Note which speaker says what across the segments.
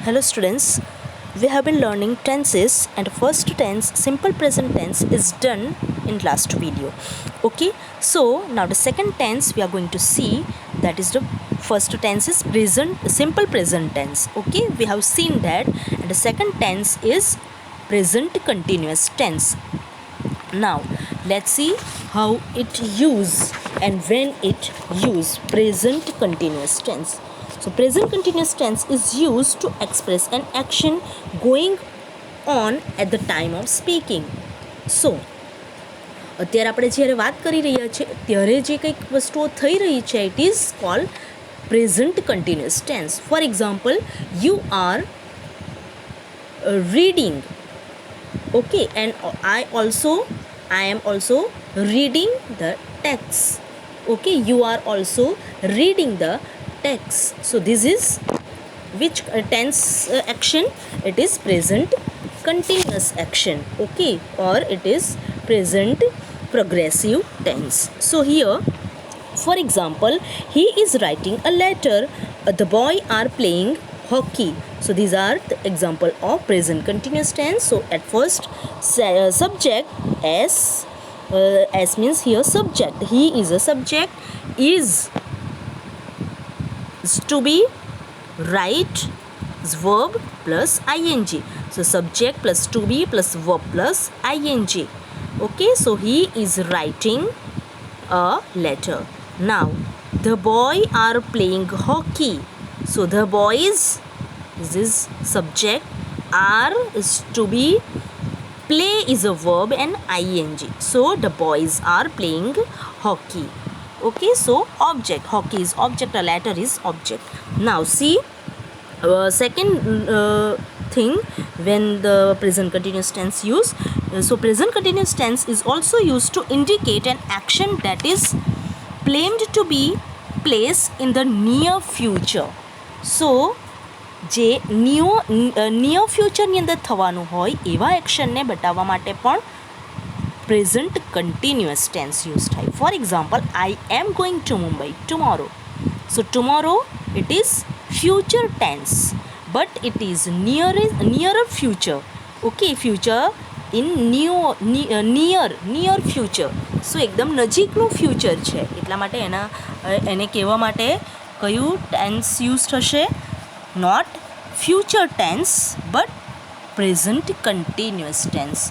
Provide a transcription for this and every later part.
Speaker 1: Hello students, we have been learning tenses and first tense simple present tense is done in last video. Okay, so now the second tense we are going to see, that is the first tense is present simple present tense. Okay, we have seen that, and the second tense is present continuous tense. Now let's see how it use and when it use present continuous tense. So present continuous tense is used to express an action going on at the time of speaking. So અત્યારે આપણે જ્યારે વાત કરી રહ્યા છીએ ત્યારે જે કંઈક વસ્તુઓ થઈ રહી છે it is called present continuous tense. For example, you are reading, okay, and I am also reading the text. Okay, you are also reading the text. So this is which tense action? It is present continuous action, okay, or it is present progressive tense. So here, for example, he is writing a letter, the boy are playing hockey. So these are the example of present continuous tense. So at first, subject S means here subject. He is a subject. Is to be, right is verb plus ing. So subject plus to be plus verb plus ing. Okay, so he is writing a letter. Now the boy are playing hockey. So the boys, this is subject, are is to be, play is a verb and ing. So the boys are playing hockey. Okay, so object, hockey is object, a letter is object. Now see, second thing when the present continuous tense use, so present continuous tense is also used to indicate an action that is claimed to be placed in the near future. So જે near ફ્યુચરની અંદર થવાનું હોય એવા એક્શનને બતાવવા માટે પણ પ્રેઝન્ટ કન્ટિન્યુઅસ ટેન્સ યુઝ થાય. For example, I am going to Mumbai tomorrow. So tomorrow it is future tense, but it is nearer future. Okay, future in near future. So એકદમ નજીકનું ફ્યુચર છે, એટલા માટે એને કહેવા માટે કયું ટેન્સ યુઝ થશે? Not future tense but present continuous tense.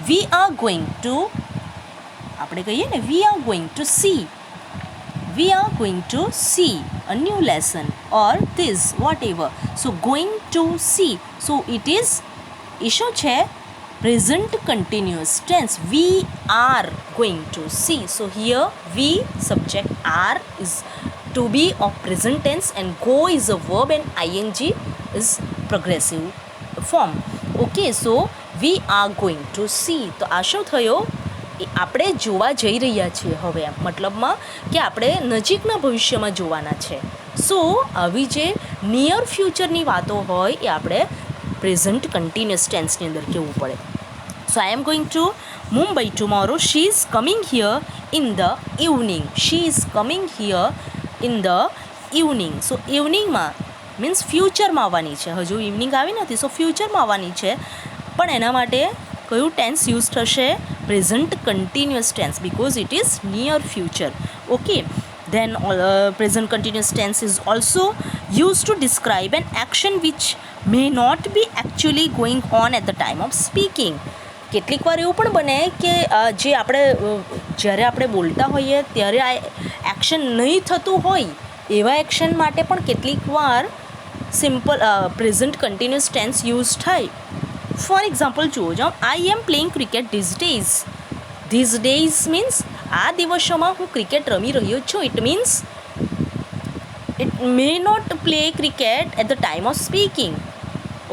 Speaker 1: We are going to, આપણે કહીએ ને, we are going to see a new lesson or this whatever. So going to see, so it is શું છે? Present continuous tense. We are going to see. So here we subject are is to be of present tense and go is a verb and ing is progressive form. Okay, so we are going to see. તો આ શું થયો? આપણે જોવા જઈ રહ્યા છીએ હવે, એમ મતલબમાં કે આપણે નજીકના ભવિષ્યમાં જોવાના છે. સો આવી જે નિયર ફ્યુચરની વાતો હોય એ આપણે પ્રેઝન્ટ કન્ટિન્યુઅસ ટેન્સની અંદર કહેવું પડે. So I am going to Mumbai tomorrow. She is coming here in the evening. She is coming here in the evening. So ઇવનિંગમાં મીન્સ ફ્યુચરમાં આવવાની છે, હજુ ઇવનિંગ આવી નથી, સો ફ્યુચરમાં આવવાની છે, પણ એના માટે કયું ટેન્સ યુઝ થશે? Present continuous tense, because it is near future. Okay, then present continuous tense is also used to describe an action which may not be actually going on at the time of speaking. કેટલીક વાર એવું પણ બને કે જે આપણે જ્યારે આપણે બોલતા હોઈએ ત્યારે આ એક્શન નહીં થતું હોય એવા એક્શન માટે પણ કેટલીક વાર simple present continuous tense use થાય. ફોર એક્ઝામ્પલ જુઓ, જાઓ, I am playing cricket these days. These days means આ દિવસોમાં હું ક્રિકેટ રમી રહ્યો છું. It means it may not play cricket at the time of speaking.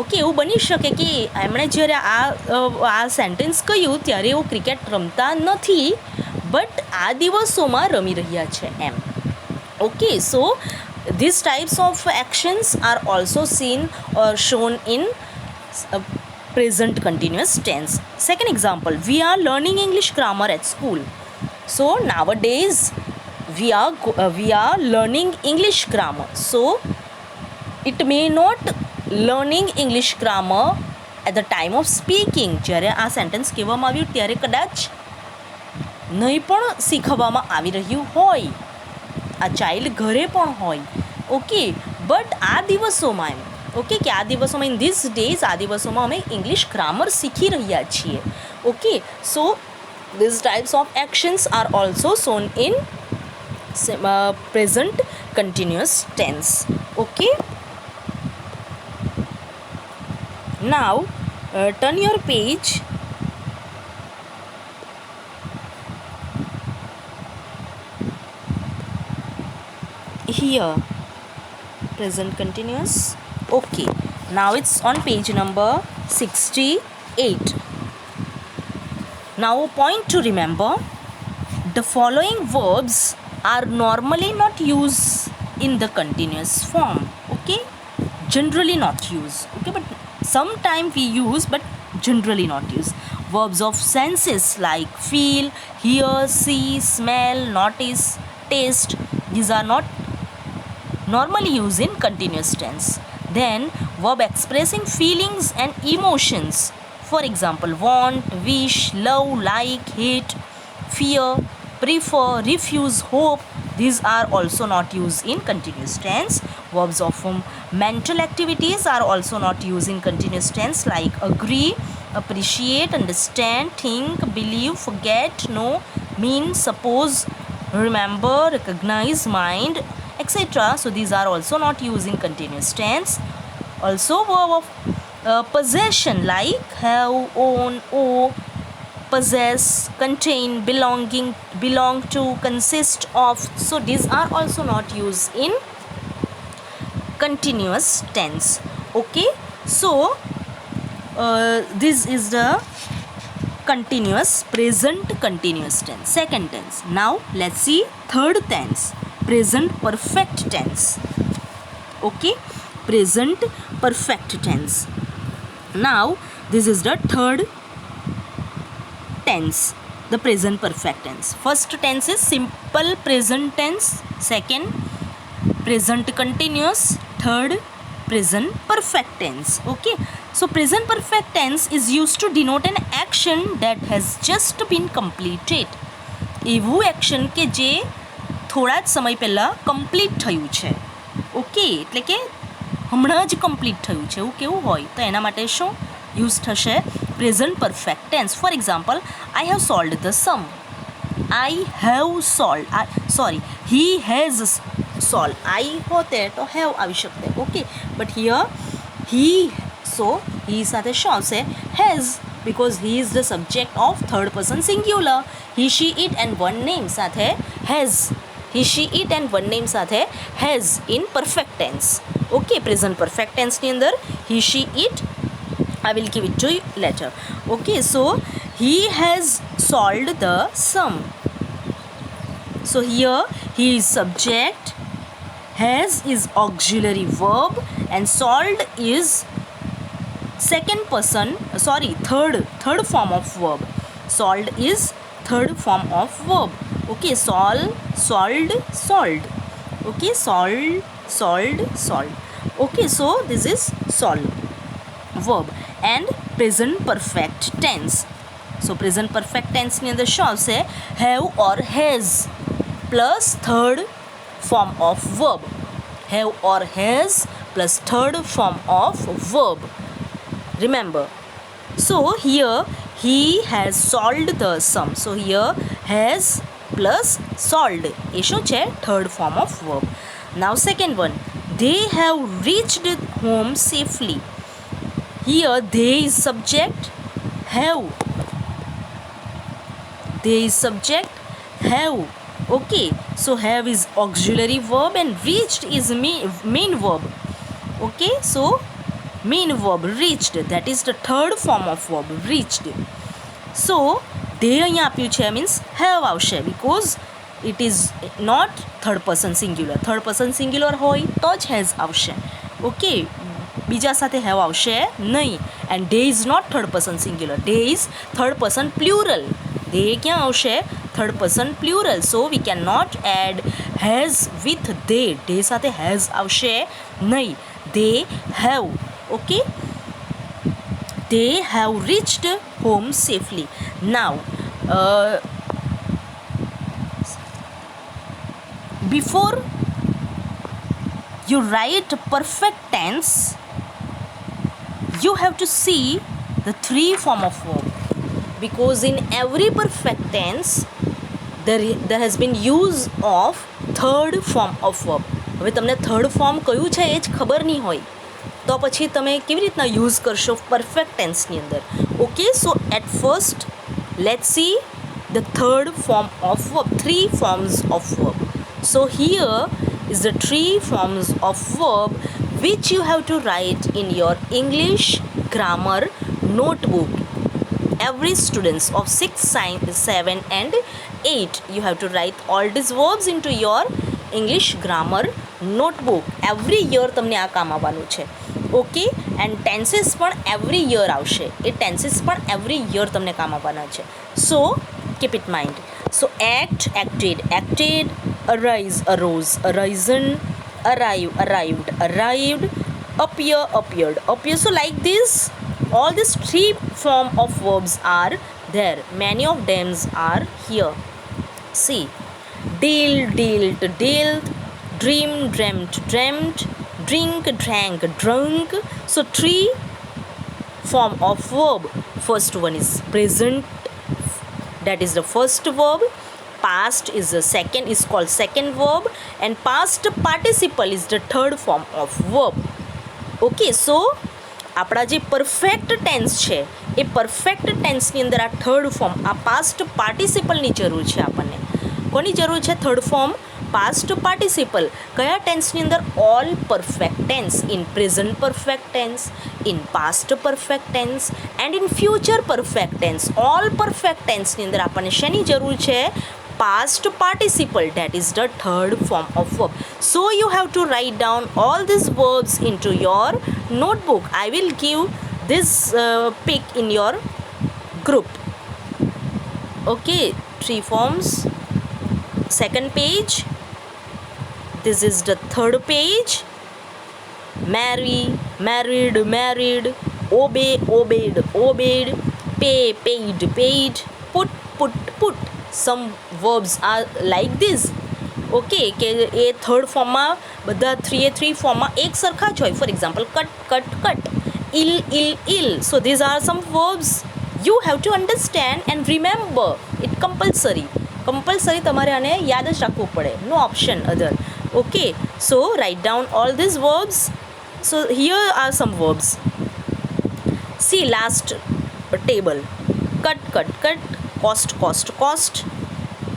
Speaker 1: Okay, એવું બની શકે કે એમણે જ્યારે આ સેન્ટેન્સ કહ્યું ત્યારે એવું ક્રિકેટ રમતા નથી, બટ આ દિવસોમાં રમી રહ્યા છે એમ. Okay, so these types of actions are also seen or shown in present continuous tense. Second example, we are learning English grammar at school. So nowadays we are learning English grammar. So it may not learning English grammar at the time of speaking, જ્યારે આ sentence કહેવામાં આવ્યું ત્યારે કદાચ નહીં પણ શીખવવામાં આવી રહ્યું હોય, આ ચાઇલ્ડ ઘરે પણ હોય. ઓકે, બટ આ દિવસોમાં એમ ઓકે કે આ દિવસોમાં ઇન ધીસ ડેઝ આ દિવસોમાં અમે ઇંગ્લિશ ગ્રામર શીખી રહ્યા છીએ. Okay, so these types of actions are also shown in present continuous tense. Okay, now turn your page. Here present continuous. Okay, now it's on page number 68. Now a point to remember, the following verbs are normally not used in the continuous form. Okay, generally not used. Okay, but sometimes we use, but generally not used. Verbs of senses like feel, hear, see, smell, notice, taste, these are not normally used in continuous tense. Then verb expressing feelings and emotions, for example want, wish, love, like, hate, fear, prefer, refuse, hope, these are also not used in continuous tense. Verbs of mental activities are also not used in continuous tense like agree, appreciate, understand, think, believe, forget, know, mean, suppose, remember, recognize, mind, etc. So these are also not used in continuous tense. Also verb of possession like have, own, owe, possess, contain, belonging, belong to, consist of, so these are also not used in continuous tense. Okay, so this is the continuous present continuous tense, second tense. Now let's see third tense, present perfect tense. Okay, present perfect tense. Now this is the third tense, the present perfect tense. First tense is simple present tense, second present continuous, third present perfect tense. Okay, so present perfect tense is used to denote an action that has just been completed. એવું action કે જે થોડા જ સમય પહેલાં complete થયું છે. Okay, એટલે કે હમણાં જ કમ્પ્લીટ થયું છે એવું કેવું હોય તો એના માટે શું યુઝ થશે? Present perfect tense. For example, I have solved the sum. I have solve, sorry he has solved. I હોતે તો have આવી શકતે. ઓકે, but here he, so he સાથે શું આવશે? has, because he is the subject of third person singular. He, she, it and one name સાથે has. He, she, it and one name સાથે has in perfect tense. Okay, present perfect tense ની અંદર he, she, it, I will give it to you later. Okay, so he has solved the sum. So here he is subject, has is auxiliary verb and solved is second person, third form of verb. Solved is third form of verb. Okay, solved. Okay, solved. Okay, so this is solved verb and present perfect tense. So present perfect tense ની અંદર શું આવશે? have or has plus third form of verb. Have or has plus third form of verb. Remember, so here he has solved the sum. So here has plus solved એ શું છે? third form of verb. Now second one, they have reached home safely. Here they is subject, have, they is subject, have. Okay, so have is auxiliary verb and reached is main verb. Okay, so main verb reached, that is the third form of verb, reached. So they અહીંયા આપ્યું છે means have આવશે because it is not third person singular. third person singular હોય તો જ has આવશે. Okay, બીજા સાથે have આવશે નહીં. and they is not third person singular, they is third person plural. they ક્યાં આવશે? third person plural. so we cannot add has with they. they સાથે has આવશે નહીં. they have. Okay, they have reached home safely. Now before you write perfect tense, you have to see the three form of verb, because in every perfect tense there has been use of third form of verb. હવે તમને third form કયું છે એ જ ખબર નહીં હોય તો પછી તમે કેવી રીતના યુઝ કરશો પરફેક્ટ ટેન્સની અંદર. Okay, so at first let's see the third form of verb, three forms of verb. So here is the three forms of verb which you have to write in your English grammar notebook. Every students of 6, 7 and 8, you have to write all these verbs into your English grammar notebook. Every year તમને આ કામ આવવાનું છે. Okay, and tenses પણ every year આવશે. એ tenses પણ every year તમને કામ આવવાના છે. So keep it mind. So act, acted, acted, arise, arose, arisen, arrive, arrived, arrived, appear, appeared, appear. So like this, all these three form of verbs are there. Many of them are here. See, deal, dealt, dealt, dream, dreamt, dreamt, drink, drank, drunk. So three form of verb. First one is present, that is the first verb. Past is the second, is called second verb, and past participle is the third form of verb. Okay, so આપણા જે perfect tense છે એ perfect ટેન્સની અંદર આ third form, આ past પાર્ટિસિપલની જરૂર છે આપણને. કોની જરૂર છે? Third form past participle. કયા ટેન્સની અંદર? All perfect tense. In present perfect tense, in past perfect tense and in future perfect tense. All perfect ટેન્સની અંદર આપણને શેની જરૂર છે? Past participle, that is the third form of verb. So you have to write down all these verbs into your notebook. I will give this pic in your group. Okay, three forms. Second page, this is the third page. Marry, married, married, obey, obeyed, obeyed, pay, paid, paid, put, put, put. Some verbs are like this. Okay, કે એ third ફોર્મમાં બધા three ફોર્મમાં એક સરખા જ હોય. For example, cut, cut, cut, ill, ill, ill. So these are some verbs you have to understand and remember it. Compulsory તમારે આને યાદ જ રાખવું પડે. No option other. Okay, so write down all these verbs. So here are some verbs. See last table. Cut, cut, cut, cost, cost, cost,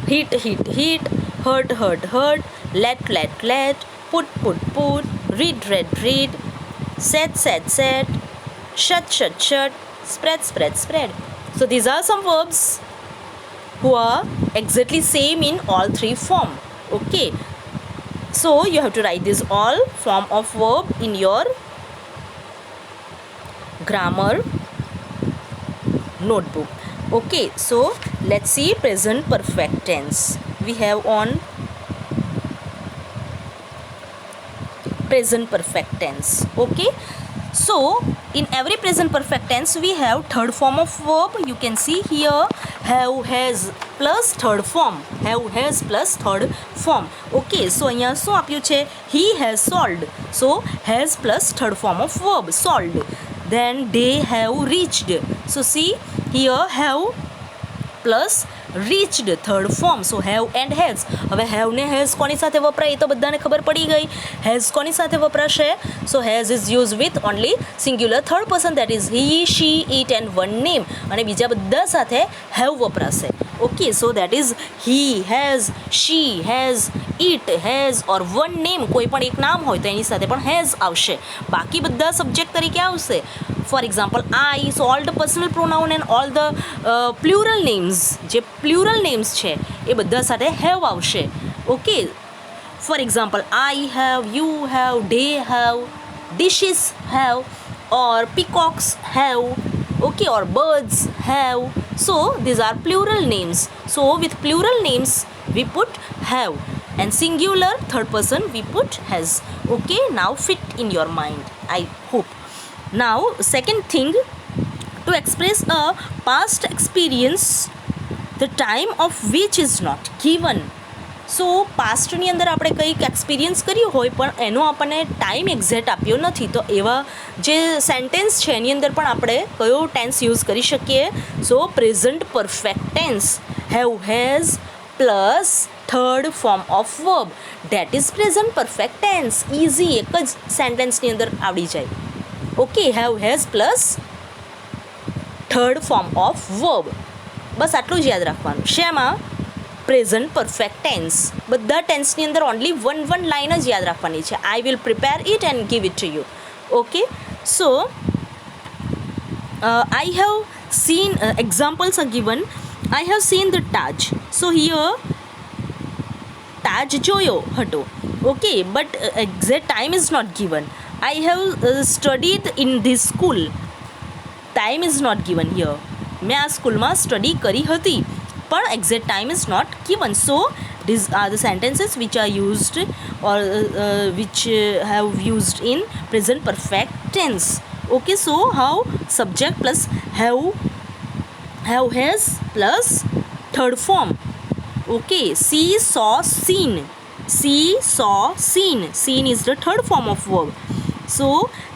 Speaker 1: hit, hit, hit, hurt, hurt, hurt, let, let, let, put, put, put, read, read, read, set, set, set, shut, shut, shut, spread, spread, spread. So these are some verbs who are exactly same in all three form. Okay, so you have to write this all form of verb in your grammar notebook. Okay, so let's see present perfect tense. We have on present perfect tense. Okay, so in every present perfect tense we have third form of verb. You can see here have, has plus third form. Have, has plus third form. Okay, so અહીંયા શું આપ્યું છે? He has solved. So has plus third form of verb, solved. Then they have reached. So see here, have plus reached third form. So have and has. હવે have ને has કોની સાથે વપરાય એ તો બધાને ખબર પડી ગઈ. has કોની સાથે વપરાશે? So has is used with only singular third person, that is he, she, it and one name. અને બીજા બધા સાથે have વપરાશે. Okay, so that is he has, she has, it has or one name. કોઈ પણ એક નામ હોય તો એની સાથે પણ has આવશે. બાકી બધા સબ્જેક્ટ તરીકે આવશે. For example, I, so all the personal pronoun and all the plural names, જે plural names છે એ બધા સાથે have આવશે. Okay, for example, I have, you have, they have, dishes have, or peacocks have, okay, or birds have. So these are plural names. So with plural names we put have, and singular third person we put has. Okay, now fit in your mind, I hope. Now second thing, to express a past experience the time of which is not given. સો પાસ્ટની અંદર આપણે કંઈક experience કર્યું હોય પણ એનો આપણને time exact આપ્યો નથી, તો એવા જે સેન્ટેન્સ છે એની અંદર પણ આપણે કયો ટેન્સ યુઝ કરી શકીએ? So present perfect tense, have has plus third form of verb, that is present perfect tense. Easy, એક જ સેન્ટેન્સની અંદર આવડી જાય. Okay, have has plus third form of verb, બસ આટલું જ યાદ રાખવાનું. શેમાં? Present perfect tense. બધા ટેન્સની અંદર ઓનલી વન લાઇન જ યાદ રાખવાની છે. I will prepare it and give it to you. Okay, so I have seen, examples are given. I have seen the Taj. So here Taj જોયો હતો. Okay, but exact time is not given. I have studied in this school. Time is not given here. મેં આ સ્કૂલમાં study કરી હતી પણ exact time is not given. So these are the sentences which are used or which have used in present perfect tense. Okay, so how? Subject plus have has plus third form. Okay, see, saw, seen. See, saw, seen. Seen is the third form of verb. So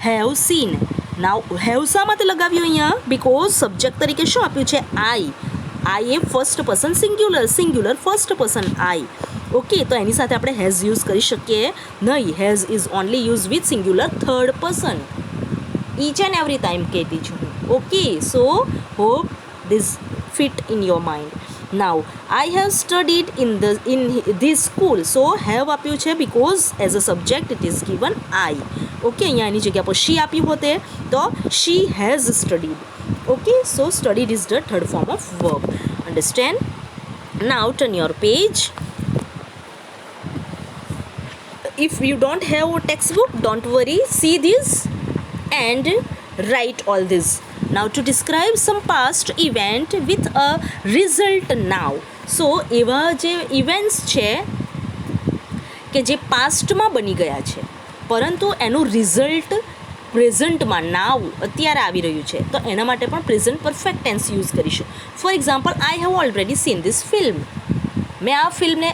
Speaker 1: have seen. Now have શા માટે લગાવ્યું અહીંયા? Because subject તરીકે શું આપ્યું છે? I. I A first person singular first person I. Okay, તો એની સાથે આપણે હેઝ યુઝ કરી શકીએ નહીં. Has is only use with singular third person. each and every time કહેતી છું. Okay, so hope this fit in your mind. Now I have studied in this school. So have આપ્યું છે because as a subject it is given I. Okay, અહીંયા એની જગ્યા પર she આપ્યું હોતે તો she has studied. Okay, so studied is the third form of verb. Understand? Now turn your page. If you don't have a textbook, don't worry, see this and write all this. Now to describe some past event with a result now. So એવા જે events છે કે જે પાસ્ટમાં બની ગયા છે પરંતુ એનું રિઝલ્ટ પ્રેઝન્ટમાં નાવ અત્યારે આવી રહ્યું છે, તો એના માટે પણ પ્રેઝન્ટ પરફેક્ટ ટેન્સ યુઝ કરીશું. Four example, I have already seen this film. મેં આ ફિલ્મને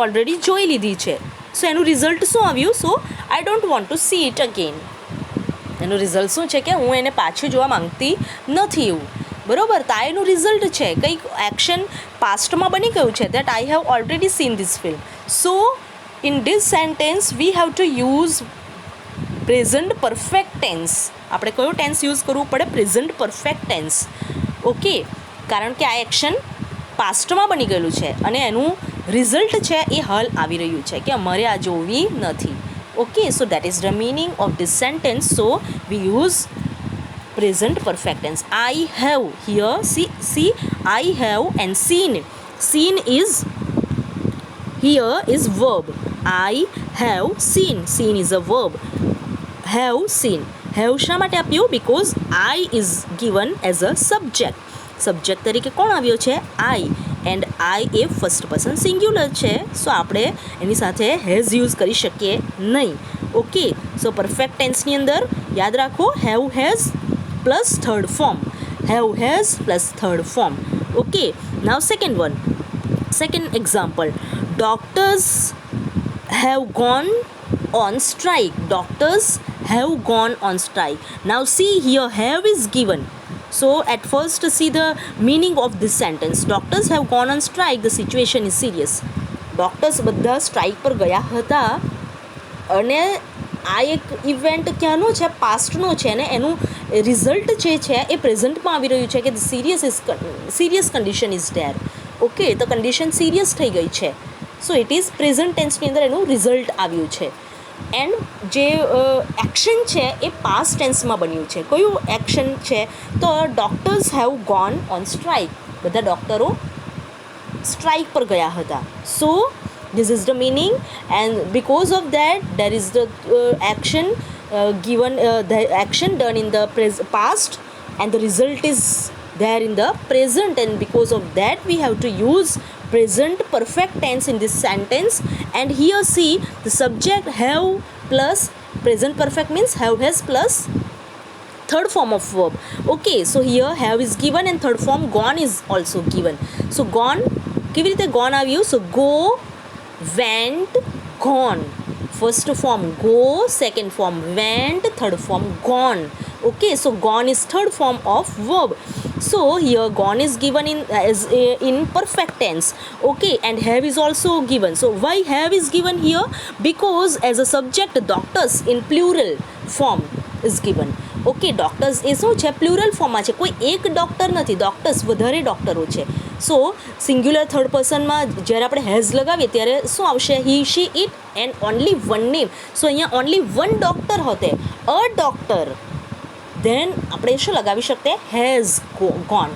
Speaker 1: ઓલરેડી જોઈ લીધી છે. સો એનું રિઝલ્ટ શું આવ્યું? So I don't want to see it again. એનું રિઝલ્ટ શું છે કે હું એને પાછું જોવા માંગતી નથી એવું. બરાબર, તો આ એનું રિઝલ્ટ છે. કંઈક એક્શન પાસ્ટમાં બની ગયું છે, that I have already seen this film. So in this sentence we have to use present perfect tense. આપણે કયો ટેન્સ યુઝ કરવું પડે? Present perfect tense. ઓકે, કારણ કે આ એક્શન પાસ્ટમાં બની ગયેલું છે અને એનું રિઝલ્ટ છે એ હાલ આવી રહ્યું છે કે અમારે આ જોવી નથી. Okay, so that is the meaning of this sentence. So we use present perfect tense. I have, here see I have and seen. Seen is, here is verb. I have seen. Seen is a verb. Have seen. Have શા માટે આપ્યું? Because I is given as a subject. Subject તરીકે કોણ આવ્યો છે? I. And I A first person singular છે, સો આપણે એની સાથે હેઝ યુઝ કરી શકીએ નહીં. ઓકે, સો પરફેક્ટ ટેન્સની અંદર યાદ રાખો have has plus third form. Have has plus third form. Okay, now second example, doctors have gone on strike. Doctors have gone on strike. Now see here have is given. So at first see the meaning of this sentence. Doctors have gone on strike. The situation is serious. Doctors બધા strike પર ગયા હતા અને આ એક event ક્યાંનો છે? પાસ્ટનો છે ને એનું રિઝલ્ટ જે છે એ પ્રેઝન્ટમાં આવી રહ્યું છે કે serious condition is there. Okay, તો કન્ડિશન સિરિયસ થઈ ગઈ છે. સો ઇટ ઇઝ પ્રેઝન્ટ ટેન્સની અંદર એનું રિઝલ્ટ આવ્યું છે. એન્ડ જે એક્શન છે એ પાસ્ટ ટેન્સમાં બન્યું છે. કયું એક્શન છે? તો doctors have gone on strike. બધા ડૉક્ટરો સ્ટ્રાઇક પર ગયા હતા. સો this is the meaning, and because of that there is the action given, the action done in the past and the result is there in the present, and because of that we have to use present perfect tense in this sentence. And here see the subject have plus present perfect means have has plus third form of verb. Okay, so here have is given and third form gone is also given. So gone કેવી રીતે gone આવ્યું? So go, went, gone. First form go, second form went, third form gone. Okay, so gone is third form of verb. So here gone is given in perfect tense. Okay, and have is also given. So why have is given here? Because as a subject doctors in plural form is given. Okay, doctors એ શું છે? Plural ફોર્મમાં છે. કોઈ એક doctor નથી, doctors વધારે ડૉક્ટરો છે. સો સિંગ્યુલર થર્ડ પર્સનમાં જ્યારે આપણે હેઝ લગાવીએ ત્યારે શું આવશે? He, she, it and only one name. So અહીંયા ઓનલી વન ડૉક્ટર હોતે, અ ડૉક્ટર, then આપણે શું લગાવી શકતે? Has gone.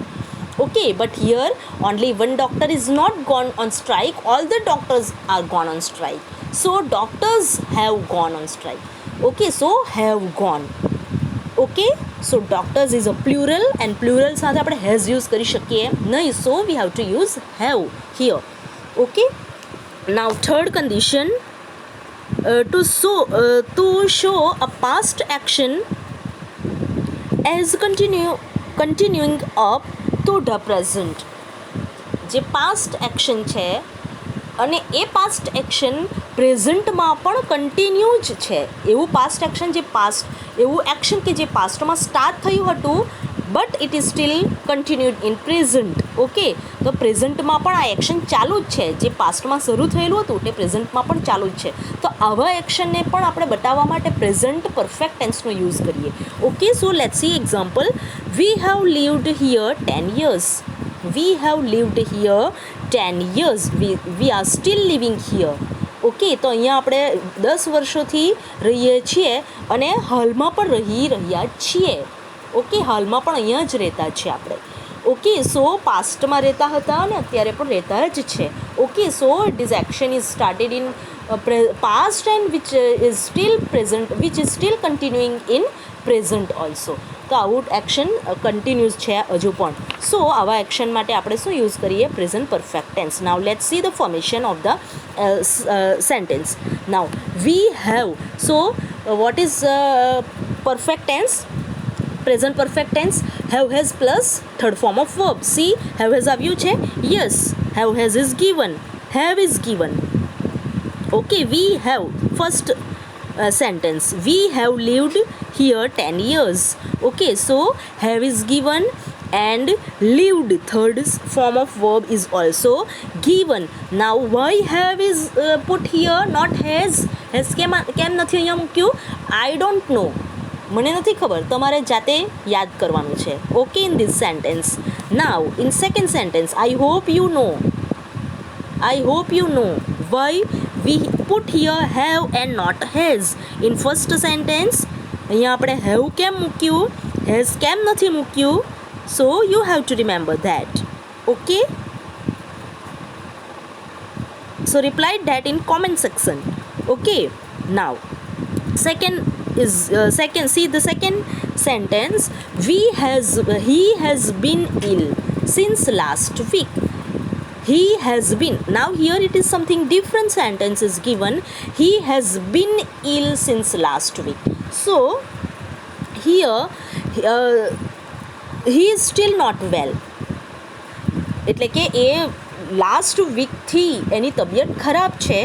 Speaker 1: Okay, but here only one doctor is not gone on strike, all the doctors are gone on strike. So doctors have gone on strike. Okay, so have gone. Okay, so doctors is a plural and plural સાથે આપણે has use કરી શકીએ નહીં, so we have to use have here. Okay, now third condition, to show a past action as continuing up to the present. જે past action છે અને એ past action પ્રેઝન્ટમાં પણ continue જ છે. એવું પાસ્ટ એક્શન એવું એક્શન કે જે પાસ્ટમાં સ્ટાર્ટ થયું હતું but it is still continued in present. Okay, તો પ્રેઝન્ટમાં પણ આ એક્શન ચાલુ જ છે. જે પાસ્ટમાં શરૂ થયેલું હતું તે પ્રેઝન્ટમાં પણ ચાલુ જ છે. તો આવા એક્શનને પણ આપણે બતાવવા માટે પ્રેઝન્ટ પરફેક્ટ ટેન્સનો યુઝ કરીએ. Okay, so let's see example. We have lived here 10 years. We have lived here 10 years. We are still living here. Okay, તો અહીંયા આપણે 10 વર્ષોથી રહીએ છીએ અને હાલમાં પણ રહી રહ્યા છીએ. ઓકે, હાલમાં પણ અહીંયા જ રહેતા છે આપણે. ઓકે, સો પાસ્ટમાં રહેતા હતા અને અત્યારે પણ રહેતા જ છે. Okay, so this action is started in past and which is still present, which is still continuing in present also. તો આવું એક્શન કન્ટિન્યુઅસ છે હજુ પણ. સો આવા એક્શન માટે આપણે શું યુઝ કરીએ? Present perfect tense. Now let's see the formation of the sentence. Now we have. So what is perfect tense? Present perfect tense have has plus third form of verb. See have has આવ્યું છે? Yes, have has is given, have is given. Okay, we have first sentence. We have lived here 10 years. Okay, so have is given and lived third form of verb is also given. Now why have is put here, not has? Has કેમ નથી અહીંયા મૂક્યું? I don't know. મને નથી ખબર, તમારે જાતે યાદ કરવાનું છે. Okay, in this sentence. Now in second sentence, I hope you know. I hope you know. Why we put here have and not has? In first sentence અહીંયા આપણે have કેમ મૂક્યું? has કેમ નથી મૂક્યું? So you have to remember that. Okay, so reply that in comment section. Okay, now see the second sentence. He has been ill since last week. He has been. Now here it is something different sentence is given. He has been ill since last week. So here he is still not well. એટલે કે એ last વીકથી એની તબિયત ખરાબ છે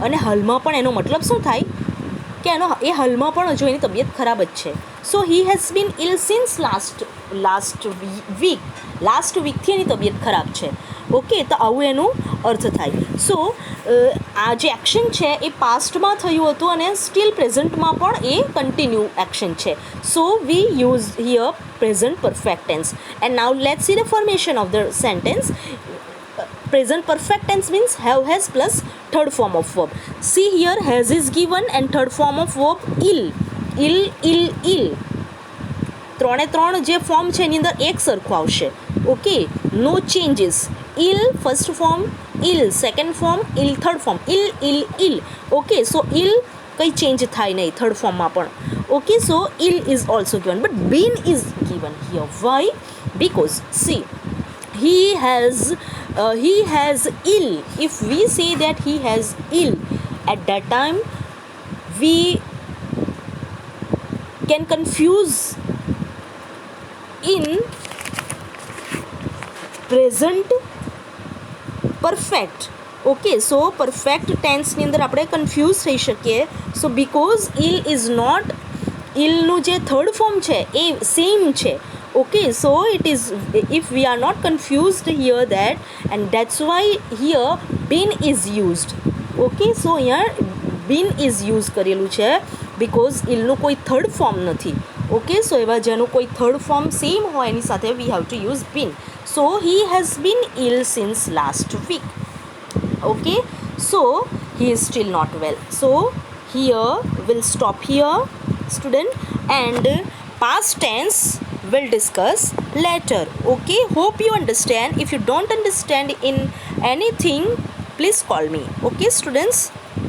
Speaker 1: અને હાલમાં પણ એનો મતલબ શું થાય કે એ હાલમાં પણ હજુ એની તબિયત ખરાબ જ છે. So he has been ill since last વીકથી એની તબિયત ખરાબ છે. ઓકે, તો આવું એનું અર્થ થાય. સો આ જે એક્શન છે એ પાસ્ટમાં થયું હતું અને સ્ટીલ પ્રેઝન્ટમાં પણ એ કન્ટિન્યુ એક્શન છે. So we use here present perfect tense. And now let's see the formation of the sentence. Present perfect tense means have has plus third form of verb. See here, has is given and third form of verb ill. Ill. ત્રણે ત્રણ જે form છે એની અંદર એક સરખું આવશે. Okay, નો changes. ill first form, ill second form, ill third form, ill. Okay, so ill કંઈ change થાય નહીં થર્ડ ફોર્મમાં પણ. Okay, so ill is also given but been is given here. Why? Because see, he has ill. If we say that he has ill, at that time we can confuse in present perfect. Okay, so perfect ટેન્સની અંદર આપણે confuse થઈ શકીએ. So because ill is not, ઇલનું જે third form છે એ same છે. Okay, so it is, if we are not confused here that, and that's why here been is used. Okay, so અહીંયા બીન ઇઝ યુઝ કરેલું છે બિકોઝ ઇલનું કોઈ થર્ડ ફોર્મ નથી. ઓકે, સો એવા જેનું કોઈ થર્ડ ફોર્મ સેમ હોય એની સાથે વી have to use been. So he has been ill since last week. Okay, so he is still not well. So here we'll stop here, student, and past tense we'll discuss later. Okay, hope you understand. If you don't understand in anything, please call me. Okay, students,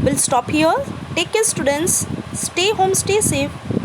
Speaker 1: we'll stop here. Take care, students. Stay home, stay safe.